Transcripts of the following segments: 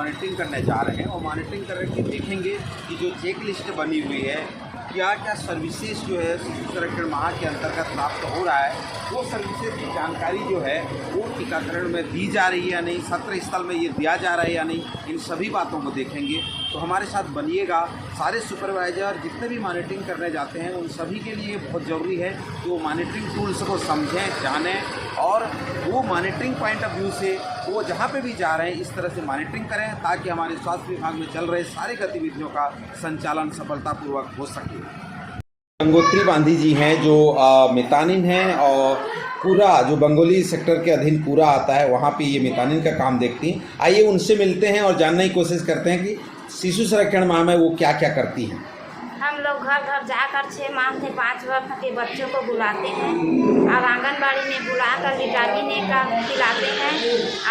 Monitoring करने जा रहे हैं और मॉनिटरिंग करके देखेंगे कि जो चेक लिस्ट बनी हुई है क्या क्या सर्विसेज जो है शिशु संरक्षण माह के अंतर्गत प्राप्त हो रहा है, वो सर्विसेज की जानकारी जो है वो टीकाकरण में दी जा रही है या नहीं, सत्र स्थल में ये दिया जा रहा है या नहीं, इन सभी बातों को देखेंगे। तो हमारे साथ बनिएगा। सारे सुपरवाइजर जितने भी मॉनिटरिंग करने जाते हैं उन सभी के लिए बहुत ज़रूरी है कि वो मॉनिटरिंग टूल्स को समझें, जानें और वो मॉनिटरिंग पॉइंट ऑफ व्यू से वो जहाँ पे भी जा रहे हैं इस तरह से मॉनिटरिंग करें ताकि हमारे स्वास्थ्य विभाग में चल रहे सारी गतिविधियों का संचालन सफलतापूर्वक हो सके। गंगोत्री बांधी जी हैं जो मितानिन हैं और पूरा जो बंगोली सेक्टर के अधीन पूरा आता है वहाँ पे ये मितानिन का काम देखती हैं। आइए उनसे मिलते हैं और जानने की कोशिश करते हैं कि शिशु संरक्षण माह में वो क्या क्या करती हैं। हम लोग घर घर जाकर 6 माह से 5 वर्ष के बच्चों को बुलाते हैं और आंगनबाड़ी में बुलाकर विटामिन ए का पिलाते हैं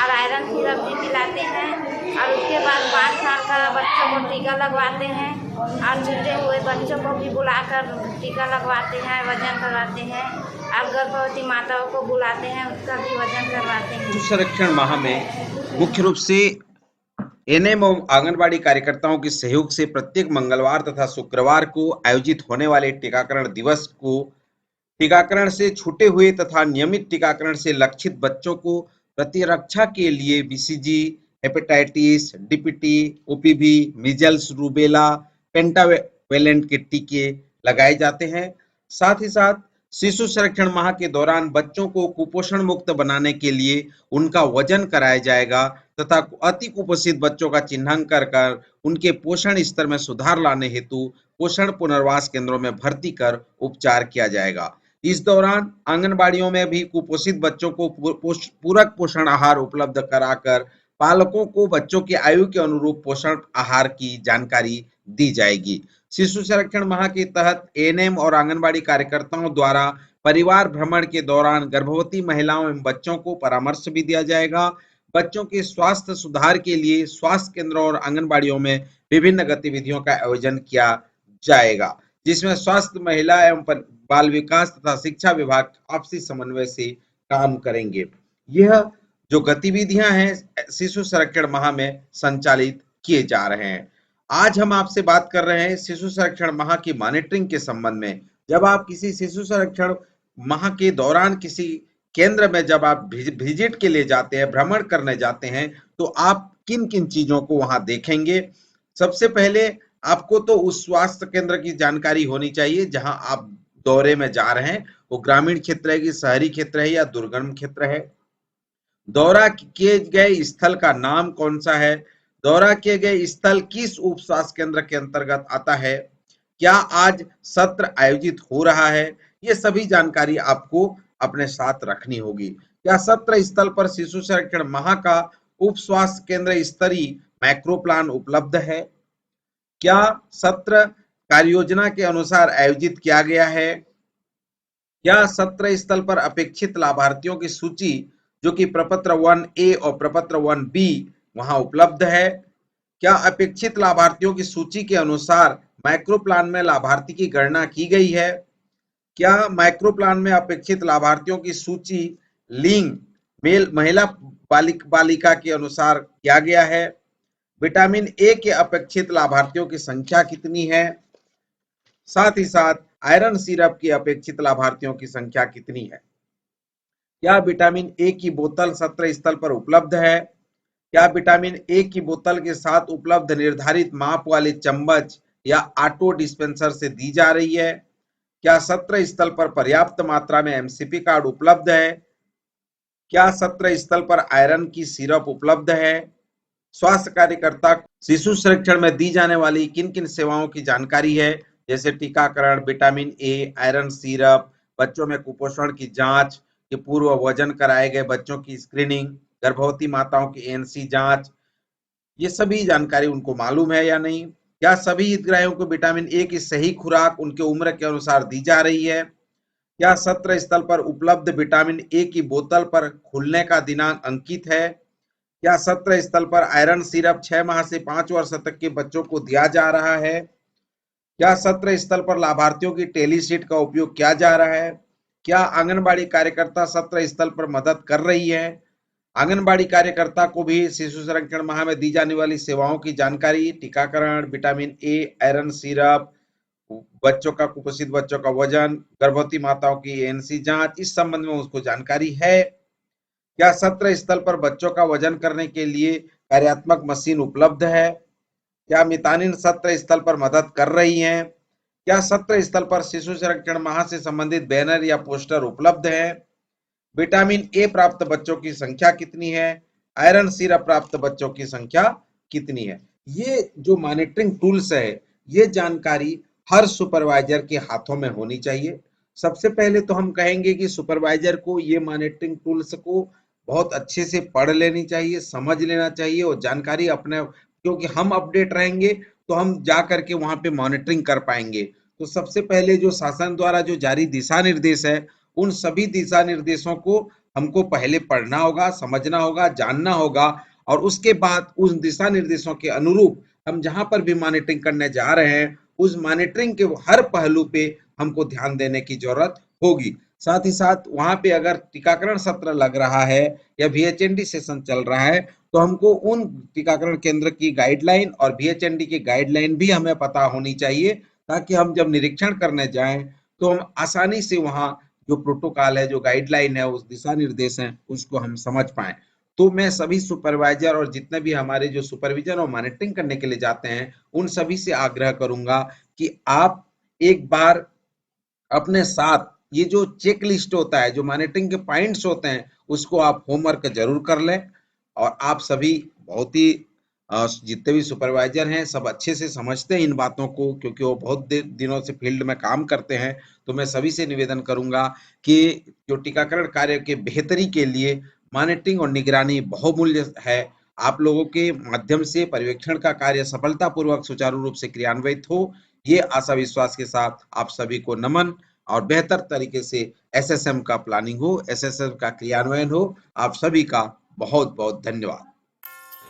और आयरन सिरप भी पिलाते हैं और उसके बाद 5 साल का बच्चों को टीका लगवाते हैं और छूटे हुए बच्चों को भी बुलाकर टीका लगवाते हैं, वजन करवाते हैं और गर्भवती माताओं को बुलाते हैं, उसका भी वजन करवाते हैं। शिशु संरक्षण माह में मुख्य रूप से एनएम और आंगनबाड़ी कार्यकर्ताओं के सहयोग से प्रत्येक मंगलवार तथा शुक्रवार को आयोजित होने वाले टीकाकरण दिवस को टीकाकरण से छूटे हुए तथा नियमित टीकाकरण से लक्षित बच्चों को प्रतिरक्षा के लिए BCG, hepatitis, DPT, OPV, measles, rubella, pentavalent के टीके लगाए जाते हैं। साथ ही साथ शिशु संरक्षण माह के दौरान बच्चों को कुपोषण मुक्त बनाने के लिए उनका वजन कराया जाएगा तथा अति कुपोषित बच्चों का चिन्हांकन कर उनके पोषण स्तर में सुधार लाने हेतु पोषण पुनर्वास केंद्रों में भर्ती कर उपचार किया जाएगा। इस दौरान आंगनबाड़ियों में भी कुपोषित बच्चों को पूरक पोषण आहार उपलब्ध कराकर पालकों को बच्चों की आयु के अनुरूप पोषण आहार की जानकारी दी जाएगी। शिशु संरक्षण माह के तहत एएनएम और आंगनबाड़ी कार्यकर्ताओं द्वारा परिवार भ्रमण के दौरान गर्भवती महिलाओं एवं बच्चों को परामर्श भी दिया जाएगा। बच्चों के स्वास्थ्य सुधार के लिए स्वास्थ्य केंद्रों और आंगनबाड़ियों में विभिन्न गतिविधियों का आयोजन किया जाएगा, जिसमें स्वास्थ्य, महिला एवं बाल विकास तथा शिक्षा विभाग आपसी समन्वय से काम करेंगे। यह जो गतिविधियां हैं शिशु संरक्षण माह में संचालित किए जा रहे हैं। आज हम आपसे बात कर रहे हैं शिशु संरक्षण माह की मॉनिटरिंग के संबंध में। जब आप किसी शिशु संरक्षण माह के दौरान किसी केंद्र में जब आप विजिट के लिए जाते हैं, भ्रमण करने जाते हैं, तो आप किन किन चीजों को वहां देखेंगे। सबसे पहले आपको तो उस स्वास्थ्य केंद्र की जानकारी होनी चाहिए जहां आप दौरे में जा रहे हैं, वो ग्रामीण क्षेत्र है कि शहरी क्षेत्र है या दुर्गम क्षेत्र है। दौरा किए गए स्थल का नाम कौन सा है, दौरा किए गए स्थल किस उप स्वास्थ्य केंद्र के अंतर्गत आता है, क्या आज सत्र आयोजित हो रहा है, ये सभी जानकारी आपको अपने साथ रखनी होगी। क्या सत्र स्थल पर शिशु संरक्षण माह का उप स्वास्थ्य केंद्र स्तरीय मैक्रो प्लान उपलब्ध है, क्या सत्र कार्य योजना के अनुसार आयोजित किया गया है, क्या सत्र स्थल पर अपेक्षित लाभार्थियों की सूची जो कि प्रपत्र 1A और प्रपत्र 1B वहां उपलब्ध है, क्या अपेक्षित लाभार्थियों की सूची के अनुसार माइक्रो प्लान में लाभार्थी की गणना की गई है, क्या माइक्रो प्लान में अपेक्षित लाभार्थियों की सूची लिंग मेल महिला बालिका के अनुसार किया गया है, विटामिन ए के अपेक्षित लाभार्थियों की संख्या कितनी है, साथ ही साथ आयरन सिरप की अपेक्षित लाभार्थियों की संख्या कितनी है, क्या विटामिन ए की बोतल सत्र स्थल पर उपलब्ध है, क्या विटामिन ए की बोतल के साथ उपलब्ध निर्धारित माप वाले चम्मच या ऑटो डिस्पेंसर से दी जा रही है, क्या सत्र स्थल पर पर्याप्त मात्रा में एमसीपी कार्ड उपलब्ध है, क्या सत्र स्थल पर आयरन की सिरप उपलब्ध है। स्वास्थ्य कार्यकर्ता शिशु संरक्षण में दी जाने वाली किन किन सेवाओं की जानकारी है, जैसे टीकाकरण, विटामिन ए, आयरन सिरप, बच्चों में कुपोषण की जांच के पूर्व वजन कराए गए बच्चों की स्क्रीनिंग, गर्भवती माताओं की एएनसी जांच, ये सभी जानकारी उनको मालूम है या नहीं। क्या सभी हितग्राहियों को विटामिन ए की सही खुराक उनके उम्र के अनुसार दी जा रही है, क्या सत्र स्थल पर उपलब्ध विटामिन ए की बोतल पर खुलने का दिनांक अंकित है, क्या सत्र स्थल पर आयरन सिरप 6 माह से 5 वर्ष तक के बच्चों को दिया जा रहा है, क्या सत्र स्थल पर लाभार्थियों की टेलीशीट का उपयोग किया जा रहा है, क्या आंगनबाड़ी कार्यकर्ता सत्र स्थल पर मदद कर रही है, आंगनबाड़ी कार्यकर्ता को भी शिशु संरक्षण माह में दी जाने वाली सेवाओं की जानकारी, टीकाकरण, विटामिन ए, आयरन सिरप, बच्चों का कुपोषित बच्चों का वजन, गर्भवती माताओं की एएनसी जांच, इस संबंध में उसको जानकारी है। क्या सत्र स्थल पर बच्चों का वजन करने के लिए कार्यात्मक मशीन उपलब्ध है? क्या मितानिन सत्र स्थल पर मदद कर रही हैं? क्या सत्र स्थल पर शिशु संरक्षण माह से संबंधित बैनर या पोस्टर उपलब्ध है? विटामिन ए प्राप्त बच्चों की संख्या कितनी है? आयरन सिरप प्राप्त बच्चों की संख्या कितनी है? ये जो मॉनिटरिंग टूल्स है, ये जानकारी हर सुपरवाइजर के हाथों में होनी चाहिए। सबसे पहले तो हम कहेंगे कि सुपरवाइजर को ये मॉनिटरिंग टूल्स को बहुत अच्छे से पढ़ लेनी चाहिए, समझ लेना चाहिए और जानकारी अपने, क्योंकि हम अपडेट रहेंगे तो हम जा करके वहां पे मॉनिटरिंग कर पाएंगे। तो सबसे पहले जो शासन द्वारा जो जारी दिशा निर्देश है, उन सभी दिशा निर्देशों को हमको पहले पढ़ना होगा, समझना होगा, जानना होगा और उसके बाद उन दिशा निर्देशों के अनुरूप हम जहां पर भी मॉनिटरिंग करने जा रहे हैं, उस मॉनिटरिंग के हर पहलू पे हमको ध्यान देने की जरूरत होगी। साथ ही साथ वहां पे अगर टीकाकरण सत्र लग रहा है या VHND सेशन चल रहा है, तो हमको उन टीकाकरण केंद्र की गाइडलाइन और VHND की गाइडलाइन भी हमें पता होनी चाहिए, ताकि हम जब निरीक्षण करने जाएं तो हम आसानी से वहां जो प्रोटोकॉल है, जो गाइडलाइन है, उस दिशा निर्देश है, उसको हम समझ पाए। तो मैं सभी सुपरवाइजर और जितने भी हमारे जो सुपरविजन और मॉनिटरिंग करने के लिए जाते हैं, उन सभी से आग्रह करूंगा कि आप एक बार अपने साथ ये जो चेक लिस्ट होता है, जो मॉनिटरिंग के पॉइंट्स होते हैं, उसको आप होमवर्क जरूर कर लें। और आप सभी बहुत ही जितने भी सुपरवाइजर हैं, सब अच्छे से समझते हैं इन बातों को, क्योंकि वो बहुत दिनों से फील्ड में काम करते हैं। तो मैं सभी से निवेदन करूंगा कि जो टीकाकरण कार्य के बेहतरी के लिए मॉनिटरिंग और निगरानी बहुमूल्य है। आप लोगों के माध्यम से पर्यवेक्षण का कार्य सफलतापूर्वक सुचारू रूप से क्रियान्वित हो, ये आशा विश्वास के साथ आप सभी को नमन और बेहतर तरीके से SSM का प्लानिंग हो, SSM का क्रियान्वयन हो। आप सभी का बहुत बहुत धन्यवाद।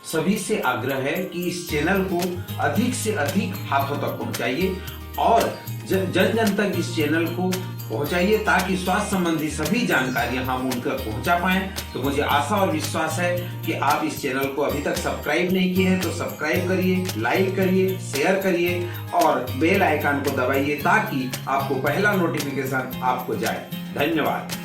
सभी से आग्रह है कि इस चैनल को अधिक से अधिक हाथों तक पहुंचाइए और जन जन तक इस चैनल को पहुंचाइए, ताकि स्वास्थ्य संबंधी सभी जानकारियां हम उन तक पहुंचा पाएं। तो मुझे आशा और विश्वास है कि आप इस चैनल को अभी तक सब्सक्राइब नहीं किए हैं तो सब्सक्राइब करिए, लाइक करिए, शेयर करिए और बेल आइकन को दबाइए, ताकि आपको पहला नोटिफिकेशन आपको जाए। धन्यवाद।